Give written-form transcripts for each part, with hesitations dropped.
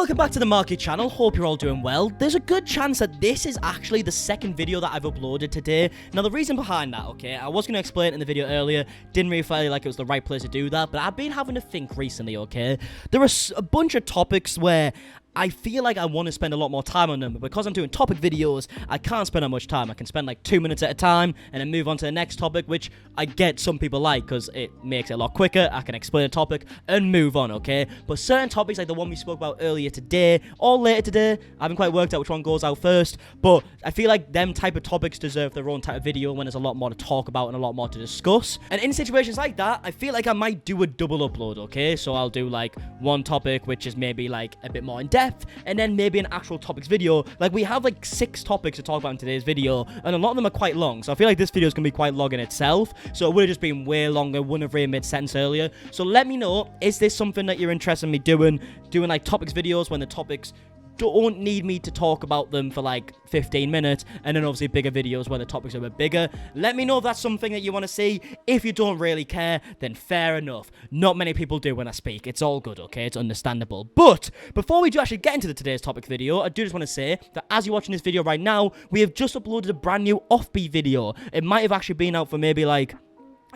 welcome back to the Markie channel. Hope you're all doing well. There's a good chance that this is actually the second video that I've uploaded today. Now, the reason behind that, okay, I was going to explain it in the video earlier. Didn't really feel like it was the right place to do that, but I've been having to think recently, okay? There are a bunch of topics where I feel like I want to spend a lot more time on them, but because I'm doing topic videos, I can't spend that much time. I can spend like 2 minutes at a time, and then move on to the next topic, which I get some people like, because it makes it a lot quicker. I can explain a topic and move on, okay? But certain topics, like the one we spoke about earlier today, or later today, I haven't quite worked out which one goes out first, but I feel like them type of topics deserve their own type of video when there's a lot more to talk about and a lot more to discuss. And in situations like that, I feel like I might do a double upload, okay? So I'll do like one topic, which is maybe like a bit more in depth, and then maybe an actual topics video. Like, we have like 6 topics to talk about in today's video, and a lot of them are quite long, so I feel like this video is going to be quite long in itself, so it would have just been way longer, wouldn't have really made sense earlier. So let me know, is this something that you're interested in me doing like topics videos when the topics don't need me to talk about them for like 15 minutes, and then obviously bigger videos where the topics are a bit bigger? Let me know if that's something that you want to see. If you don't really care, then fair enough. Not many people do when I speak. It's all good, okay? It's understandable. But before we do actually get into today's topic video, I do just want to say that as you're watching this video right now, we have just uploaded a brand new offbeat video. It might have actually been out for maybe like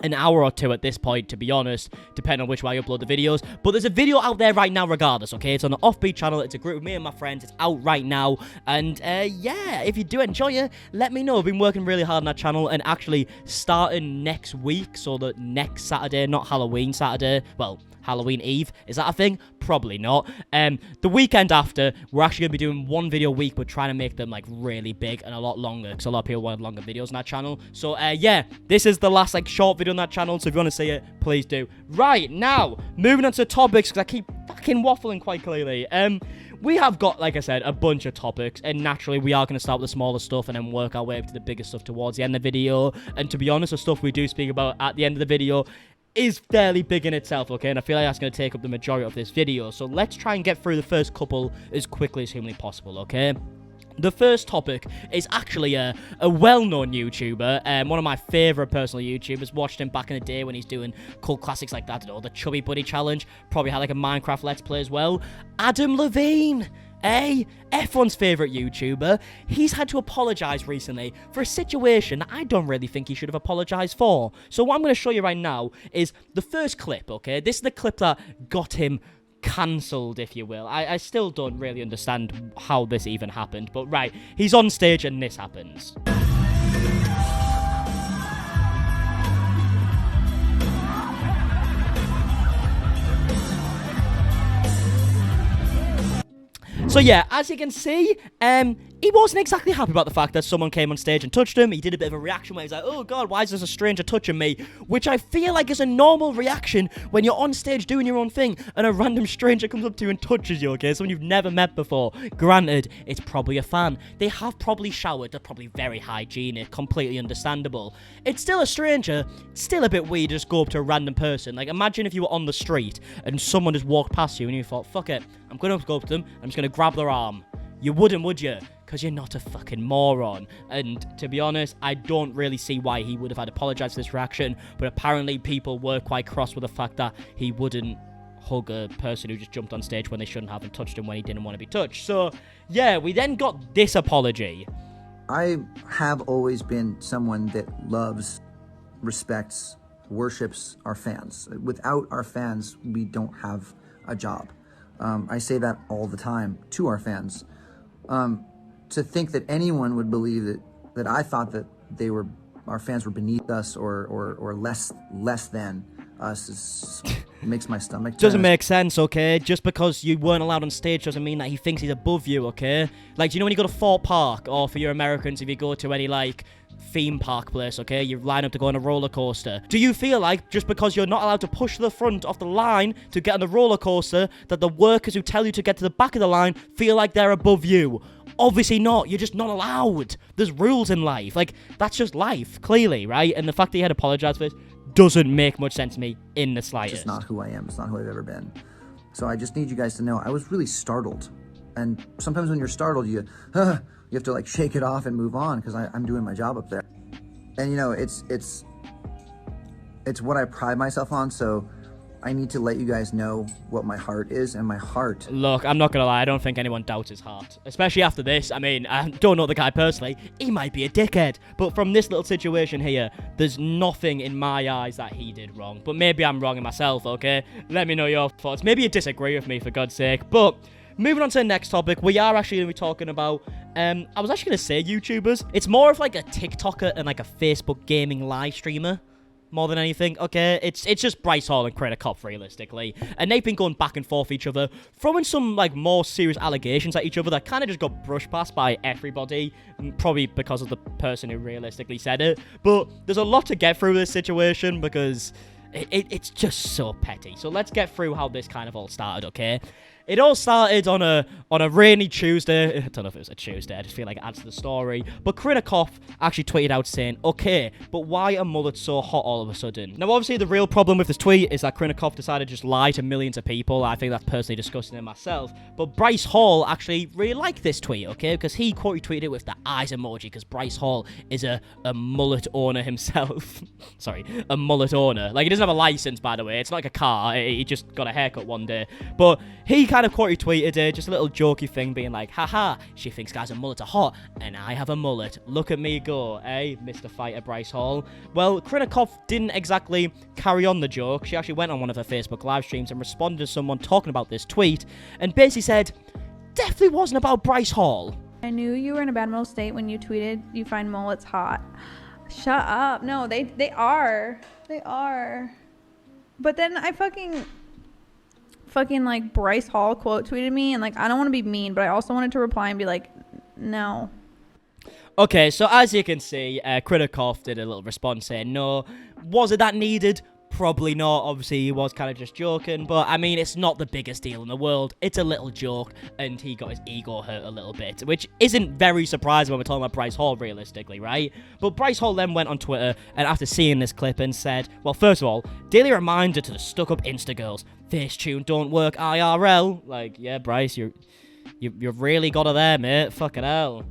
an hour or two at this point, to be honest, depending on which way I upload the videos. But there's a video out there right now regardless, okay? It's on the Offbeat channel. It's a group with me and my friends. It's out right now. And, yeah, if you do enjoy it, let me know. I've been working really hard on that channel, and actually starting next week, so the next Saturday, not Halloween Saturday, well, Halloween Eve. Is that a thing? Probably not. The weekend after, we're actually going to be doing one video a week, but trying to make them, like, really big and a lot longer, because a lot of people wanted longer videos on that channel. So, yeah, this is the last, like, short video on that channel, so if you want to see it, please do. Right, now, moving on to topics, because I keep fucking waffling quite clearly. We have got, like I said, a bunch of topics, and naturally, we are going to start with the smaller stuff and then work our way up to the bigger stuff towards the end of the video. And to be honest, the stuff we do speak about at the end of the video is fairly big in itself, okay? And I feel like that's going to take up the majority of this video. So let's try and get through the first couple as quickly as humanly possible, okay? The first topic is actually a well-known YouTuber, one of my favourite personal YouTubers. Watched him back in the day when he's doing cult classics like that, or the Chubby Buddy Challenge. Probably had like a Minecraft Let's Play as well. Adam Levine! Everyone's favourite YouTuber. He's had to apologise recently for a situation that I don't really think he should have apologised for. So what I'm going to show you right now is the first clip, okay? This is the clip that got him cancelled, if you will. I still don't really understand how this even happened, but right, he's on stage and this happens. So yeah, as you can see, he wasn't exactly happy about the fact that someone came on stage and touched him. He did a bit of a reaction where he's like, oh god, why is there a stranger touching me? Which I feel like is a normal reaction when you're on stage doing your own thing and a random stranger comes up to you and touches you, okay? Someone you've never met before. Granted, it's probably a fan. They have probably showered. They're probably very hygienic, completely understandable. It's still a stranger. It's still a bit weird to just go up to a random person. Like, imagine if you were on the street and someone just walked past you and you thought, fuck it, I'm going to go up to them, I'm just going to grab their arm. You wouldn't, would you? Because you're not a fucking moron. And to be honest, I don't really see why he would have had to apologise for this reaction, but apparently people were quite cross with the fact that he wouldn't hug a person who just jumped on stage when they shouldn't have and touched him when he didn't want to be touched. So, yeah, we then got this apology. I have always been someone that loves, respects, worships our fans. Without our fans, we don't have a job. I say that all the time to our fans. To think that anyone would believe that I thought that our fans were beneath us or less than us makes my stomach doesn't make sense, okay? Just because you weren't allowed on stage doesn't mean that he thinks he's above you, okay? Like, do you know when you go to Fort Park, or for your Americans, if you go to any like theme park place, okay, you line up to go on a roller coaster. Do you feel like just because you're not allowed to push to the front of the line to get on the roller coaster, that the workers who tell you to get to the back of the line feel like they're above you? Obviously not. You're just not allowed. There's rules in life. Like, that's just life, clearly, right? And the fact that he had apologized for this doesn't make much sense to me in the slightest. It's just not who I am. It's not who I've ever been. So I just need you guys to know I was really startled. And sometimes when you're startled, you have to like shake it off and move on, because I'm doing my job up there. And you know, it's what I pride myself on. So I need to let you guys know what my heart is, and my heart... Look, I'm not gonna lie, I don't think anyone doubts his heart. Especially after this. I mean, I don't know the guy personally. He might be a dickhead. But from this little situation here, there's nothing in my eyes that he did wrong. But maybe I'm wrong in myself, okay? Let me know your thoughts. Maybe you disagree with me, for God's sake. But... moving on to the next topic, we are actually going to be talking about, I was actually going to say YouTubers. It's more of like a TikToker and like a Facebook gaming live streamer, more than anything, okay? It's just Bryce Hall and Corinna Kopf, realistically. And they've been going back and forth each other, throwing some like more serious allegations at each other that kind of just got brushed past by everybody, probably because of the person who realistically said it. But there's a lot to get through this situation because it's just so petty. So let's get through how this kind of all started, okay? It all started on a rainy Tuesday. I don't know if it was a Tuesday. I just feel like it adds to the story. But Corinna Kopf actually tweeted out saying, okay, but why are mullets so hot all of a sudden? Now, obviously, the real problem with this tweet is that Corinna Kopf decided to just lie to millions of people. I think that's personally disgusting in myself. But Bryce Hall actually really liked this tweet, okay? Because he quote-retweeted it with the eyes emoji, because Bryce Hall is a mullet owner himself. Sorry, a mullet owner. Like, he doesn't have a license, by the way. It's not like a car. He just got a haircut one day. But he kind of quote-retweeted it, just a little jokey thing, being like, haha, she thinks guys and mullets are hot, and I have a mullet. Look at me go, eh, Mr. Fighter Bryce Hall? Well, Corinna Kopf didn't exactly carry on the joke. She actually went on one of her Facebook live streams and responded to someone talking about this tweet, and basically said, definitely wasn't about Bryce Hall. I knew you were in a bad mental state when you tweeted you find mullets hot. Shut up. No, they are. They are. But then I fucking like Bryce Hall quote tweeted me, and like I don't want to be mean, but I also wanted to reply and be like, no. Okay, so as you can see, Corinna Kopf did a little response saying no. Was it that needed? Probably not. Obviously, he was kind of just joking, but I mean, it's not the biggest deal in the world. It's a little joke, and he got his ego hurt a little bit, which isn't very surprising when we're talking about Bryce Hall, realistically, right? But Bryce Hall then went on Twitter, and after seeing this clip, and said, well, first of all, daily reminder to the stuck-up Insta girls, this tune don't work IRL. Like, yeah, Bryce, you've really got her there, mate. Fucking hell.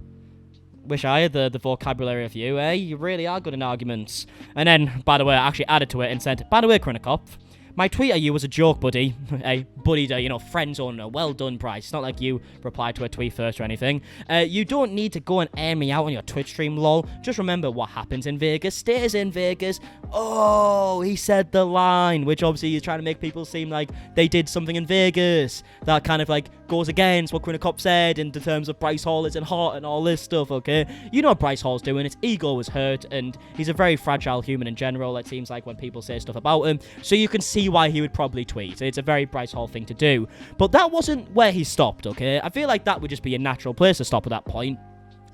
Wish I had the vocabulary of you, eh? You really are good in arguments. And then, by the way, I actually added to it and said, by the way, Corinna Kopf, my tweet at you was a joke, buddy. Hey, buddy, friend zone. Well done, Bryce. It's not like you replied to a tweet first or anything. You don't need to go and air me out on your Twitch stream, lol. Just remember what happens in Vegas stays in Vegas. Oh, he said the line, which obviously is trying to make people seem like they did something in Vegas. That kind of like goes against what Corinna Kopf said in terms of Bryce Hall isn't hot and all this stuff, okay? You know what Bryce Hall's doing. His ego was hurt, and he's a very fragile human in general, it seems like, when people say stuff about him. So you can see why he would probably tweet. It's a very Bryce Hall thing to do. But that wasn't where he stopped, okay? I feel like that would just be a natural place to stop at that point.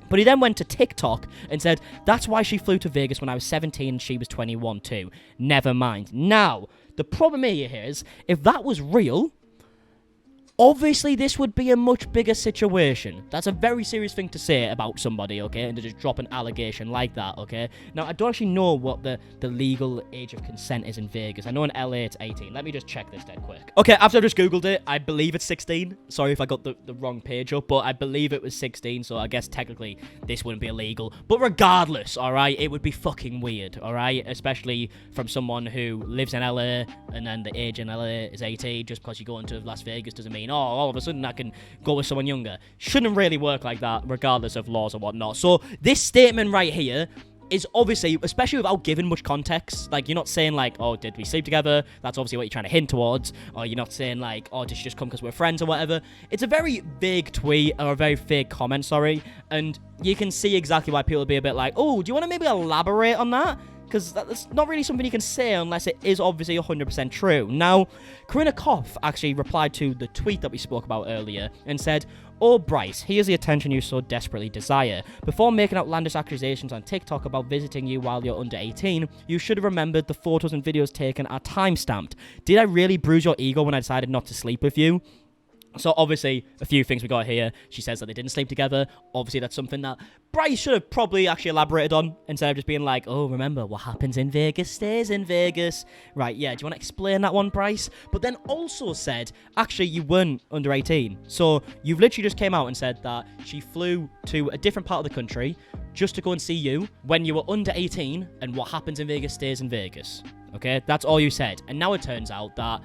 But he then went to TikTok and said, that's why she flew to Vegas when I was 17 and she was 21 too. Never mind. Now, the problem here is, if that was real, obviously this would be a much bigger situation. That's a very serious thing to say about somebody, okay? And to just drop an allegation like that, okay? Now, I don't actually know what the legal age of consent is in Vegas. I know in LA it's 18. Let me just check this dead quick. Okay, after I just Googled it, I believe it's 16. Sorry if I got the wrong page up, but I believe it was 16, so I guess technically this wouldn't be illegal. But regardless, alright, it would be fucking weird, alright? Especially from someone who lives in LA, and then the age in LA is 18. Just because you go into Las Vegas doesn't mean, oh, all of a sudden I can go with someone younger. Shouldn't really work like that, regardless of laws or whatnot. So this statement right here is obviously, especially without giving much context, like, you're not saying like, oh, did we sleep together? That's obviously what you're trying to hint towards. Or you're not saying like, oh, did she just come because we're friends or whatever. It's a very vague tweet, or a very vague comment, sorry. And you can see exactly why people will be a bit like, oh, do you want to maybe elaborate on that? Because that's not really something you can say unless it is obviously 100% true. Now, Corinna Kopf actually replied to the tweet that we spoke about earlier and said, oh, Bryce, here's the attention you so desperately desire. Before making outlandish accusations on TikTok about visiting you while you're under 18, you should have remembered the photos and videos taken are time-stamped. Did I really bruise your ego when I decided not to sleep with you? So obviously, a few things we got here. She says that they didn't sleep together. Obviously, that's something that Bryce should have probably actually elaborated on, instead of just being like, oh, remember, what happens in Vegas stays in Vegas. Right, yeah, do you want to explain that one, Bryce? But then also said, actually, you weren't under 18. So you've literally just came out and said that she flew to a different part of the country just to go and see you when you were under 18, and what happens in Vegas stays in Vegas. okay? That's all you said. And now it turns out that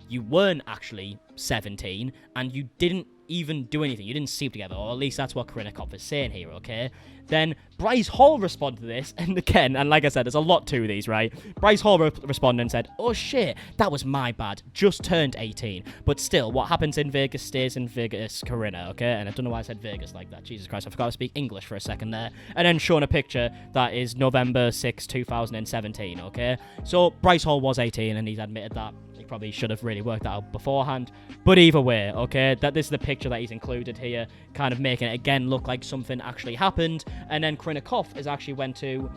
you weren't actually 17, and you didn't even do anything. You didn't sleep together, or at least that's what Corinna Kopf is saying here, okay? Then Bryce Hall responded to this, and again, and like I said, there's a lot to these, right? Bryce Hall responded and said, oh shit, that was my bad, just turned 18. But still, what happens in Vegas stays in Vegas, Corinna, okay? And I don't know why I said Vegas like that. Jesus Christ, I forgot to speak English for a second there. And then showing a picture that is November 6, 2017, okay? So Bryce Hall was 18, and he's admitted that. He probably should have really worked that out beforehand. But either way, okay, that this is the picture that he's included here, kind of making it again look like something actually happened. And then Corinna Kopf has actually went to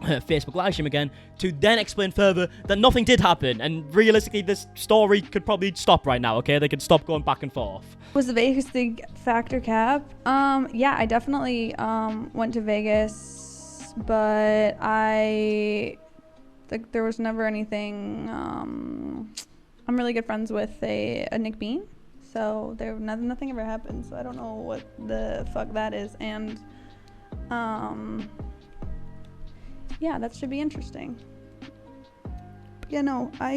Facebook live stream again to then explain further that nothing did happen. And realistically, this story could probably stop right now, okay? They could stop going back and forth. Was the Vegas thing factor cap? Yeah, I definitely went to Vegas, but there was never anything. I'm really good friends with a Nick Bean, so nothing ever happened. So I don't know what the fuck that is, and yeah, that should be interesting. But yeah, no, I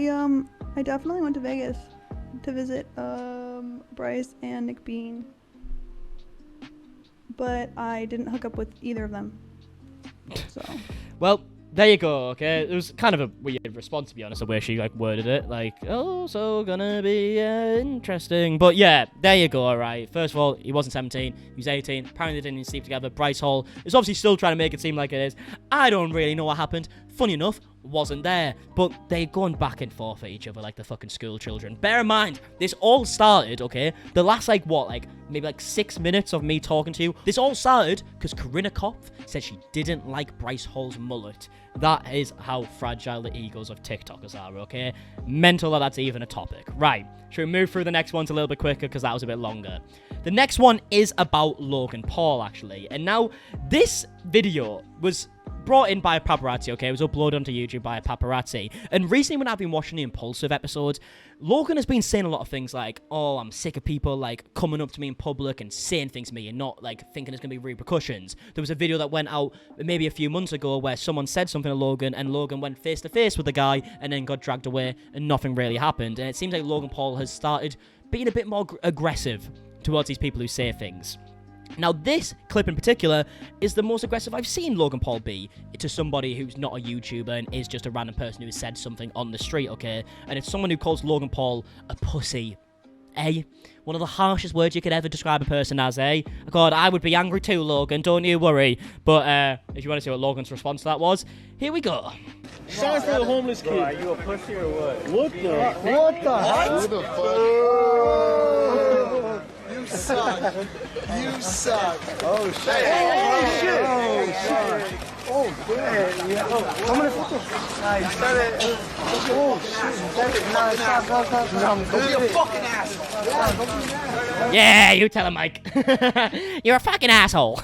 definitely went to Vegas to visit Bryce and Nick Bean, but I didn't hook up with either of them. So well, there you go, okay? It was kind of a weird response, to be honest, the way she, like, worded it. Like, oh, so gonna be interesting. But, yeah, there you go, alright? First of all, he wasn't 17. He was 18. Apparently, they didn't even sleep together. Bryce Hall is obviously still trying to make it seem like it is. I don't really know what happened. Funny enough, wasn't there. But they're going back and forth at each other like the fucking school children. Bear in mind, this all started, okay? The last, maybe 6 minutes of me talking to you. This all started because Corinna Kopf said she didn't like Bryce Hall's mullet. That is how fragile the egos of TikTokers are, okay? Mental that that's even a topic. Right, should we move through the next ones a little bit quicker because that was a bit longer? The next one is about Logan Paul, actually. And now, this video was brought in by a paparazzi, okay? It was uploaded onto YouTube by a paparazzi. And recently when I've been watching the Impulsive episodes, Logan has been saying a lot of things like, oh, I'm sick of people, like, coming up to me in public and saying things to me and not, like, thinking there's going to be repercussions. There was a video that went out maybe a few months ago where someone said something to Logan and Logan went face-to-face with the guy and then got dragged away and nothing really happened. And it seems like Logan Paul has started being a bit more aggressive towards these people who say things. Now, this clip in particular is the most aggressive I've seen Logan Paul be to somebody who's not a YouTuber and is just a random person who has said something on the street, okay? And it's someone who calls Logan Paul a pussy. One of the harshest words you could ever describe a person as, God, I would be angry too, Logan, don't you worry. But if you want to see what Logan's response to that was, here we go. Shout out to the homeless kid. Bro, are you a pussy or what? What the heck? What the fuck? You suck. You suck. Oh shit. Oh shit. Oh shit. Oh damn. Yeah. How many photos? Nah, you said it. Oh shit. Nah, stop. Don't be a fucking asshole. Yeah, you tell him, Mike. You're a fucking asshole.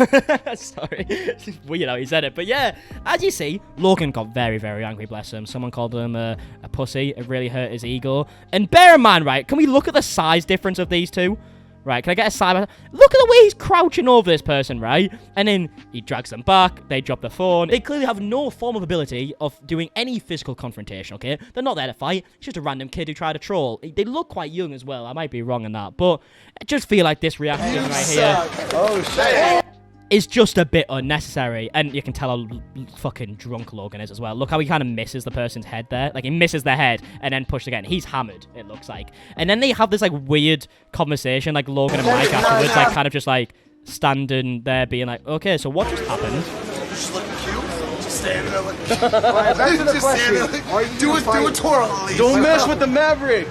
Sorry. It's weird how he said it. But yeah, as you see, Logan got very, very angry, bless him. Someone called him a pussy. It really hurt his ego. And bear in mind, right, can we look at the size difference of these two? Right, can I get a side? Look at the way he's crouching over this person, right? And then he drags them back, they drop the phone. They clearly have no form of ability of doing any physical confrontation, okay? They're not there to fight. It's just a random kid who tried to troll. They look quite young as well. I might be wrong in that. But I just feel like this reaction right here Oh shit. is just a bit unnecessary. And you can tell how fucking drunk Logan is as well. Look how he kind of misses the person's head there. Like, he misses their head and then pushed again. He's hammered, it looks like. And then they have this, like, weird conversation, like, Logan and Mike afterwards, like, kind of just, like, standing there being like, okay, so what just happened? Just looking cute. Just standing there looking cute. Alright, back to the Just standing question. there. Do a twirl at least. Don't mess with the Maverick.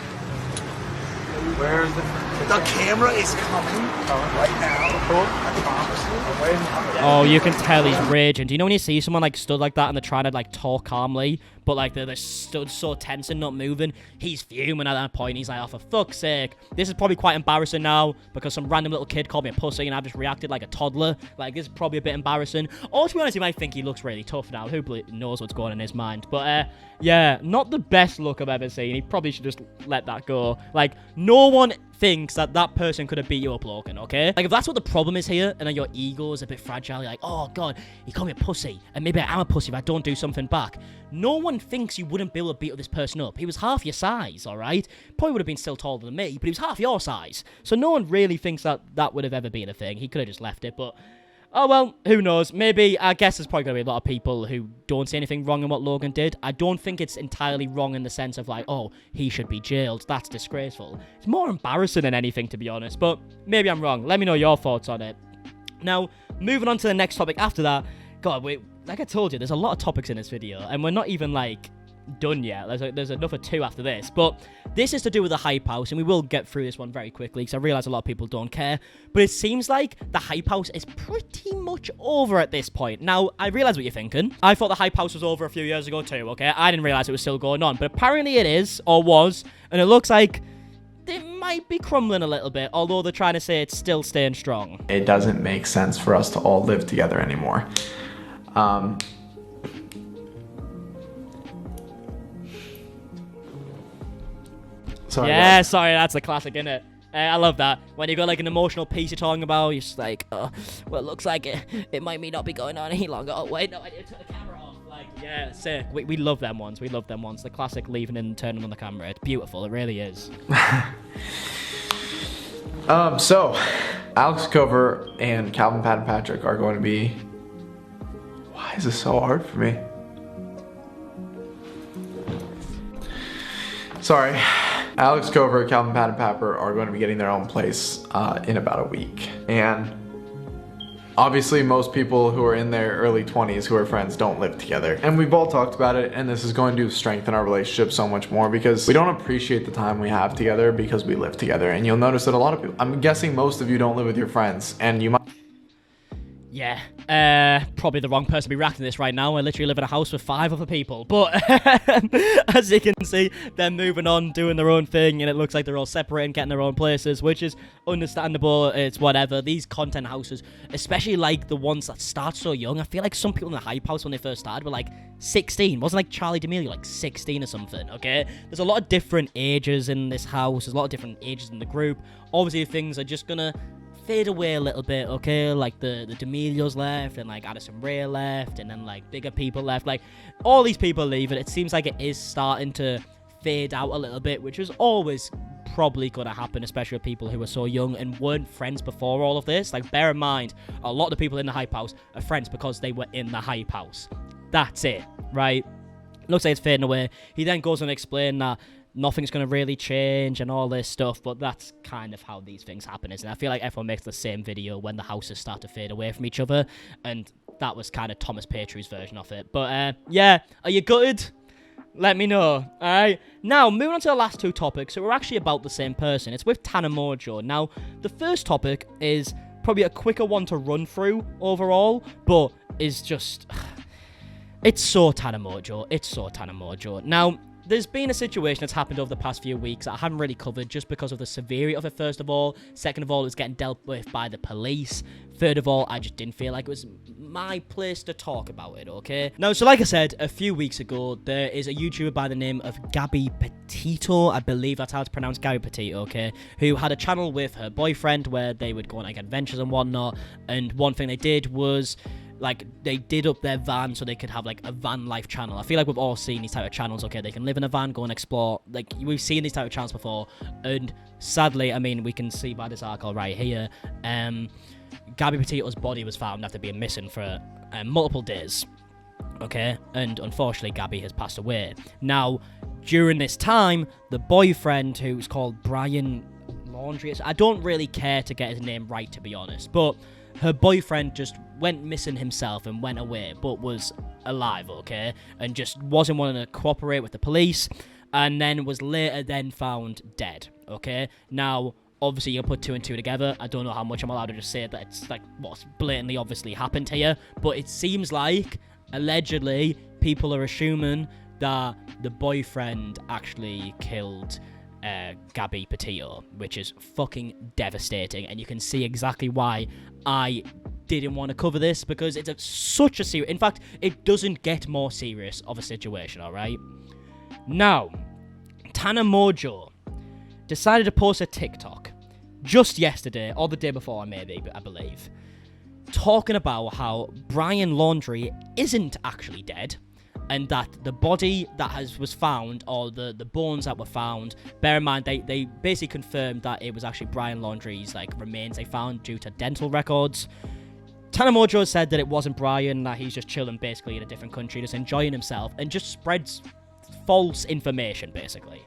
Where is it? The camera is coming right now. I promise you. Oh, you can tell he's raging. Do you know when you see someone, like, stood like that and they're trying to, like, talk calmly, but, like, they're stood so tense and not moving? He's fuming at that point. He's like, oh, for fuck's sake. This is probably quite embarrassing now because some random little kid called me a pussy and I've just reacted like a toddler. Like, this is probably a bit embarrassing. Or, to be honest, you might think he looks really tough now. Who knows what's going on in his mind? But, yeah, not the best look I've ever seen. He probably should just let that go. Like, no one thinks that that person could have beat you up, Logan, okay? Like, if that's what the problem is here, and then your ego is a bit fragile, you're like, oh, God, he called me a pussy, and maybe I am a pussy if I don't do something back. No one one thinks you wouldn't be able to beat this person up. He was half your size, alright? Probably would have been still taller than me, but he was half your size. So no one really thinks that would have ever been a thing. He could have just left it, but... Oh, well, who knows? Maybe, I guess there's probably going to be a lot of people who don't see anything wrong in what Logan did. I don't think it's entirely wrong in the sense of, like, oh, he should be jailed. That's disgraceful. It's more embarrassing than anything, to be honest. But maybe I'm wrong. Let me know your thoughts on it. Now, moving on to the next topic after that. God, like I told you, there's a lot of topics in this video. And we're not even, like... done yet. There's another 2 after this, but this is to do with the hype house, and we will get through this one very quickly because I realize a lot of people don't care, but it seems like the hype house is pretty much over at this point. Now, I realize what you're thinking. I thought the hype house was over a few years ago too, okay? I didn't realize it was still going on, but apparently it is, or was, and it looks like it might be crumbling a little bit, although they're trying to say it's still staying strong. It doesn't make sense for us to all live together anymore. Sorry, yeah, sorry, that's a classic, isn't it? I love that. When you got like an emotional piece you're talking about, you're just like, oh, well, it looks like it might not be going on any longer. Oh, wait, no, I didn't turn the camera off. Like, yeah, sick. We love them ones. We love them ones. The classic leaving and turning on the camera. It's beautiful. It really is. So, Alex Cover and Calvin Pat and Patrick are going to be... Why is this so hard for me? Sorry. Alex Cover, Calvin Pat and Papper are going to be getting their own place in about a week. And obviously most people who are in their early 20s who are friends don't live together. And we've all talked about it, and this is going to strengthen our relationship so much more because we don't appreciate the time we have together because we live together. And you'll notice that a lot of people, I'm guessing most of you don't live with your friends, and you might... Yeah, probably the wrong person to be reacting to this right now. I literally live in a house with 5 other people. But as you can see, they're moving on, doing their own thing, and it looks like they're all separating, getting their own places, which is understandable. It's whatever. These content houses, especially like the ones that start so young, I feel like some people in the hype house when they first started were like 16. Wasn't like Charlie D'Amelio like 16 or something, okay? There's a lot of different ages in this house. There's a lot of different ages in the group. Obviously, things are just gonna fade away a little bit, okay? Like the D'Amelios left, and like Addison Rae left, and then like bigger people left. Like all these people leaving, it seems like it is starting to fade out a little bit, which is always probably going to happen, especially with people who are so young and weren't friends before all of this. Like, bear in mind, a lot of the people in the hype house are friends because they were in the hype house. That's it, right? Looks like it's fading away. He then goes on to explain that nothing's going to really change and all this stuff, but that's kind of how these things happen, isn't it? I feel like everyone makes the same video when the houses start to fade away from each other, and that was kind of Thomas Petrou's version of it. But, yeah, are you gutted? Let me know, alright? Now, moving on to the last 2 topics, so we're actually about the same person. It's with Tana Mongeau. Now, the first topic is probably a quicker one to run through overall, but is just... It's so Tana Mongeau. It's so Tana Mongeau. Now, there's been a situation that's happened over the past few weeks that I haven't really covered just because of the severity of it, first of all. Second of all, it was getting dealt with by the police. Third of all, I just didn't feel like it was my place to talk about it, okay? Now, so like I said, a few weeks ago, there is a YouTuber by the name of Gabby Petito, I believe that's how it's pronounced, Gabby Petito, okay? Who had a channel with her boyfriend where they would go on like adventures and whatnot. And one thing they did was... like, they did up their van so they could have, like, a van life channel. I feel like we've all seen these type of channels, okay? They can live in a van, go and explore. Like, we've seen these type of channels before. And sadly, I mean, we can see by this article right here, Gabby Petito's body was found after being missing for multiple days, okay? And unfortunately, Gabby has passed away. Now, during this time, the boyfriend, who's called Brian Laundrie, I don't really care to get his name right, to be honest, but... her boyfriend just went missing himself and went away, but was alive, okay? And just wasn't wanting to cooperate with the police, and then was later then found dead, okay? Now, obviously, you'll put 2 and 2 together. I don't know how much I'm allowed to just say that it's, like, what's blatantly obviously happened here, but it seems like, allegedly, people are assuming that the boyfriend actually killed... Gabby Petito, which is fucking devastating, and you can see exactly why I didn't want to cover this, because it's such a serious... In fact, it doesn't get more serious of a situation, alright? Now, Tana Mongeau decided to post a TikTok just yesterday, or the day before maybe, I believe, talking about how Brian Laundrie isn't actually dead, and that the body that was found, or the bones that were found, bear in mind they basically confirmed that it was actually Brian Laundrie's like remains they found due to dental records. Tana Mongeau said that it wasn't Brian, that he's just chilling basically in a different country, just enjoying himself, and just spreads false information basically.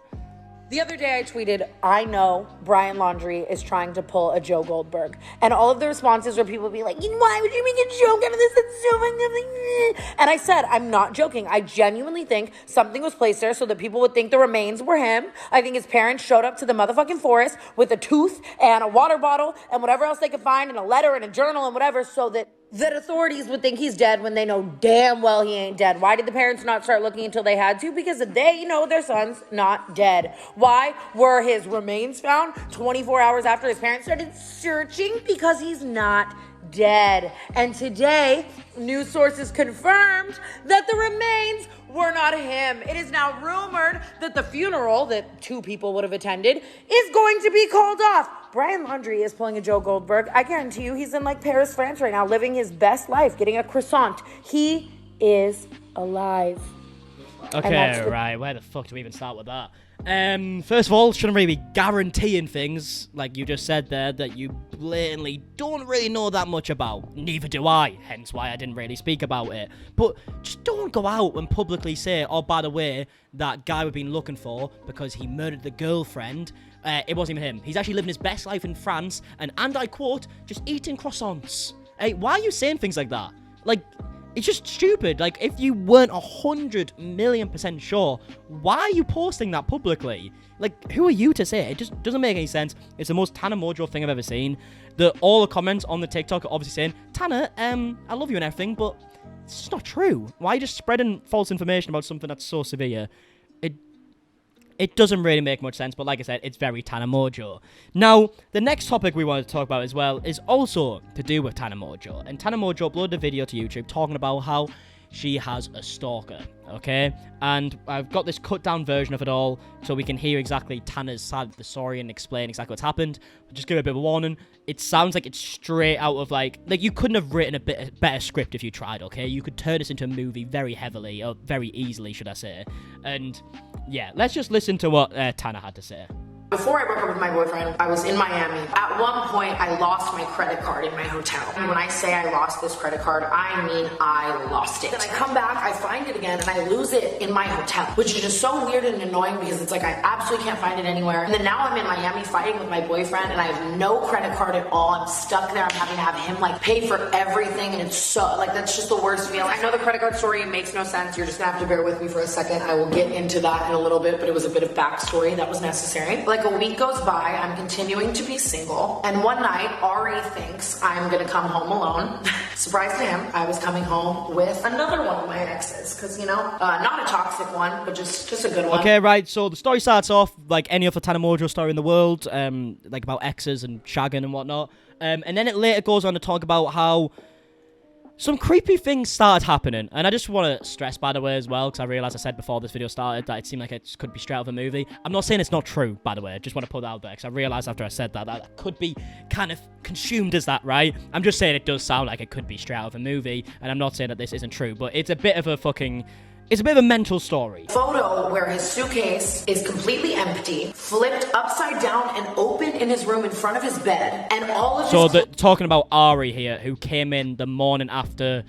The other day I tweeted, I know Brian Laundrie is trying to pull a Joe Goldberg. And all of the responses were people being like, why would you make a joke out of this? That's so funny. And I said, I'm not joking. I genuinely think something was placed there so that people would think the remains were him. I think his parents showed up to the motherfucking forest with a tooth and a water bottle and whatever else they could find, and a letter and a journal and whatever, so that authorities would think he's dead when they know damn well he ain't dead. Why did the parents not start looking until they had to? Because they know their son's not dead. Why were his remains found 24 hours after his parents started searching? Because he's not dead. And today, news sources confirmed that the remains were not him. It is now rumored that the funeral that 2 people would have attended is going to be called off. Brian Laundrie is pulling a Joe Goldberg. I guarantee you he's in like Paris, France right now, living his best life, getting a croissant. He is alive. Okay, right. Where the fuck do we even start with that? First of all, shouldn't really be guaranteeing things, like you just said there, that you blatantly don't really know that much about. Neither do I, hence why I didn't really speak about it. But just don't go out and publicly say, oh, by the way, that guy we've been looking for because he murdered the girlfriend, it wasn't even him. He's actually living his best life in France, and I quote, just eating croissants. Hey, why are you saying things like that? Like, it's just stupid. Like, if you weren't 100,000,000% sure, why are you posting that publicly? Like, who are you to say it? It just doesn't make any sense. It's the most Tana Mongeau thing I've ever seen. All the comments on the TikTok are obviously saying, Tana, I love you and everything, but it's just not true. Why are you just spreading false information about something that's so severe? It doesn't really make much sense, but like I said, it's very Tana Mongeau. Now, the next topic we want to talk about as well is also to do with Tana Mongeau. And Tana Mongeau uploaded a video to YouTube talking about how she has a stalker, okay? And I've got this cut down version of it all so we can hear exactly Tana's side of the story and explain exactly what's happened. I'll just give a bit of a warning. It sounds like it's straight out of like you couldn't have written a better script if you tried, okay? You could turn this into a movie very heavily, or very easily, should I say. And yeah, let's just listen to what Tana had to say. Before I broke up with my boyfriend, I was in Miami. At one point, I lost my credit card in my hotel. And when I say I lost this credit card, I mean I lost it. Then I come back, I find it again, and I lose it in my hotel, which is just so weird and annoying because it's like I absolutely can't find it anywhere. And then now I'm in Miami fighting with my boyfriend, and I have no credit card at all. I'm stuck there. I'm having to have him like pay for everything, and it's so like that's just the worst feeling. I know the credit card story makes no sense. You're just gonna have to bear with me for a second. I will get into that in a little bit, but it was a bit of backstory that was necessary. Like a week goes by, I'm continuing to be single, and one night Ari thinks I'm gonna come home alone. Surprise to him, I was coming home with another one of my exes, because not a toxic one, but just a good one. Okay, right, so the story starts off like any other Tana Mongeau story in the world, like about exes and shagging and whatnot, and then it later goes on to talk about how some creepy things started happening. And I just want to stress, by the way, as well, because I realised I said before this video started that it seemed like it could be straight out of a movie. I'm not saying it's not true, by the way. I just want to put that out there, because I realised after I said that that could be kind of consumed as that, right? I'm just saying it does sound like it could be straight out of a movie, and I'm not saying that this isn't true, but it's a bit of a mental story. Photo where his suitcase is completely empty, flipped upside down and open in his room in front of his bed, and all of his... talking about Ari here, who came in the morning after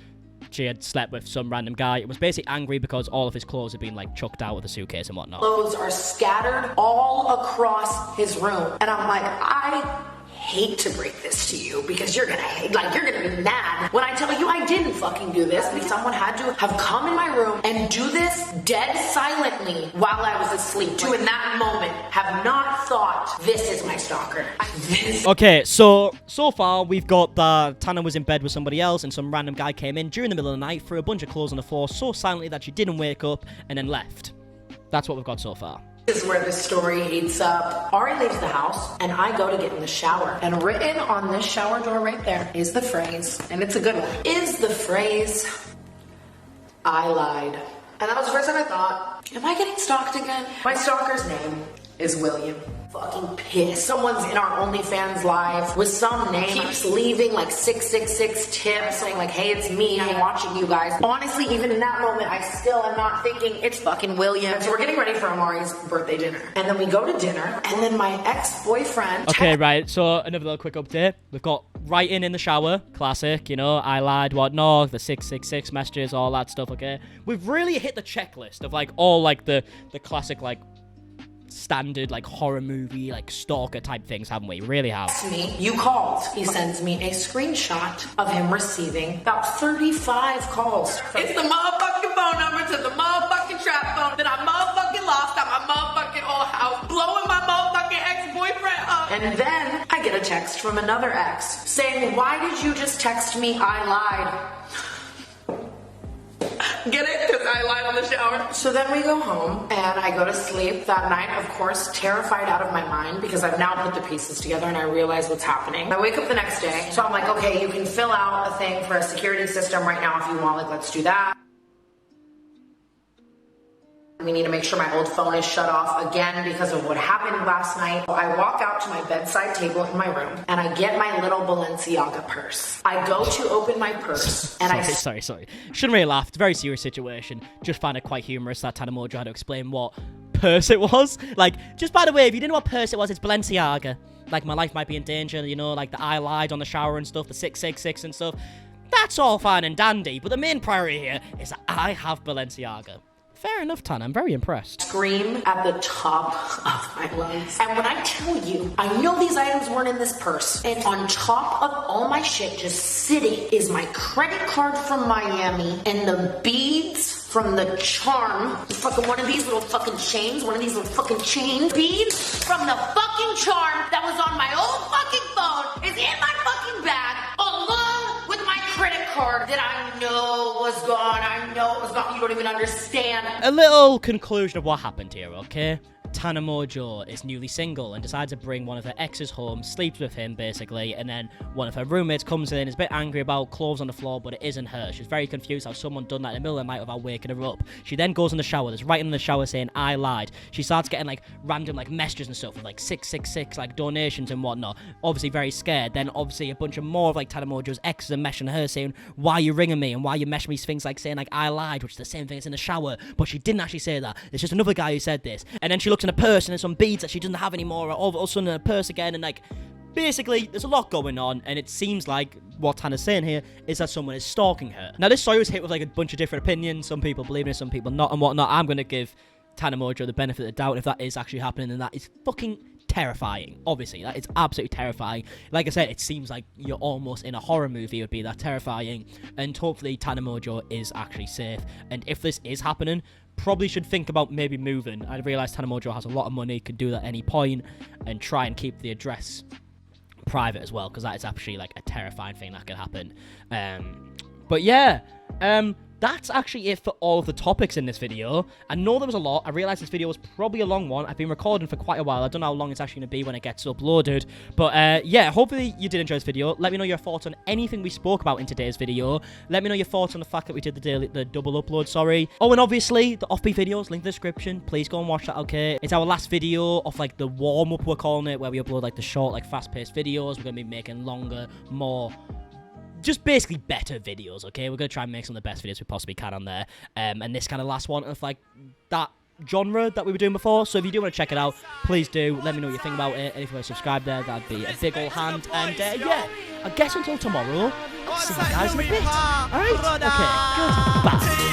she had slept with some random guy. It was basically angry because all of his clothes had been like chucked out of the suitcase and whatnot. Clothes are scattered all across his room, and I'm like, I hate to break this to you because you're gonna be mad when I tell you I didn't fucking do this, because someone had to have come in my room and do this dead silently while I was asleep, to in that moment have not thought, this is my stalker. Okay, so far we've got that Tana was in bed with somebody else and some random guy came in during the middle of the night, threw a bunch of clothes on the floor so silently that she didn't wake up, and then left. That's what we've got so far. This is where the story heats up. Ari leaves the house, and I go to get in the shower. And written on this shower door right there is the phrase, and it's a good one, is the phrase, I lied. And that was the first time I thought, am I getting stalked again? My stalker's name is William. Fucking pissed. Someone's in our OnlyFans live with some name, keeps leaving like 666 tips, saying like, hey, it's me, I'm watching you guys. Honestly, even in that moment, I still am not thinking it's fucking William. So we're getting ready for Amari's birthday dinner. And then we go to dinner, and then my ex-boyfriend... Okay, right, so another little quick update. We've got writing in the shower, classic, you know, I lied, whatnot, the 666 messages, all that stuff, okay? We've really hit the checklist of like all like the classic like standard like horror movie like stalker type things, haven't we? Really have. Me, you called. He sends me a screenshot of him receiving about 35 calls. It's the motherfucking phone number to the motherfucking trap phone that I motherfucking lost at my motherfucking old house, blowing my motherfucking ex-boyfriend up. And then I get a text from another ex saying, why did you just text me I lied? Get it? Because I lied on the shower. So then we go home and I go to sleep that night, of course, terrified out of my mind because I've now put the pieces together and I realize what's happening. I wake up the next day. So I'm like, okay, you can fill out a thing for a security system right now if you want, like, let's do that. We need to make sure my old phone is shut off again because of what happened last night. So I walk out to my bedside table in my room and I get my little Balenciaga purse. I go to open my purse and Sorry. Shouldn't really laugh. It's a very serious situation. Just find it quite humorous that Tana Mongeau had to explain what purse it was. Like, just by the way, if you didn't know what purse it was, it's Balenciaga. Like, my life might be in danger, you know, like the I lied on the shower and stuff, the 666 and stuff. That's all fine and dandy, but the main priority here is that I have Balenciaga. Fair enough, Tana. I'm very impressed. Scream at the top of my lungs. And when I tell you, I know these items weren't in this purse. And on top of all my shit just sitting is my credit card from Miami and the beads from the charm. Fucking one of these little fucking chains. One of these little fucking chain beads from the fucking charm that was on my old fucking phone is in my fucking bag along with my credit card that I know was gone. I know it was gone. You don't even understand. A little conclusion of what happened here, okay? Tana Mongeau is newly single and decides to bring one of her exes home, sleeps with him basically, and then one of her roommates comes in, is a bit angry about clothes on the floor, but it isn't her. She's very confused how someone done that in the middle of the night without waking her up. She then goes in the shower, there's writing in the shower saying, I lied. She starts getting like random like messages and stuff with like 666 like donations and whatnot. Obviously very scared. Then obviously a bunch of more of like Tana Mongeau's exes are meshing her saying, why are you ringing me? And why you meshing me things like saying like I lied, which is the same thing as in the shower, but she didn't actually say that. It's just another guy who said this. And then she looks in a purse and there's some beads that she doesn't have anymore, or all of a sudden in a purse again, and like basically there's a lot going on, and it seems like what Tana's saying here is that someone is stalking her. Now this story was hit with like a bunch of different opinions, some people believe in it, some people not and whatnot. I'm gonna give Tana Mongeau the benefit of the doubt. If that is actually happening, and that is fucking terrifying. Obviously that is absolutely terrifying. Like I said, it seems like you're almost in a horror movie. It would be that terrifying, and hopefully Tana Mongeau is actually safe. And if this is happening, probably should think about maybe moving. I realise Tana Mongeau has a lot of money, could do that at any point, and try and keep the address private as well, because that is actually like a terrifying thing that could happen. But yeah, that's actually it for all of the topics in this video. I know there was a lot. I realized this video was probably a long one. I've been recording for quite a while. I don't know how long it's actually going to be when it gets uploaded. But yeah, hopefully you did enjoy this video. Let me know your thoughts on anything we spoke about in today's video. Let me know your thoughts on the fact that we did the double upload, sorry. Oh, and obviously, the offbeat videos, link in the description. Please go and watch that, okay? It's our last video of, like, the warm-up, we're calling it, where we upload, like, the short, like, fast-paced videos. We're going to be making longer, more... just basically better videos, okay? We're going to try and make some of the best videos we possibly can on there. And this kind of last one of, like, that genre that we were doing before. So if you do want to check it out, please do. Let me know what you think about it. And if you want to subscribe there, that'd be a big old hand. And, yeah, I guess until tomorrow, I'll see you guys in a bit. Alright? Okay, goodbye.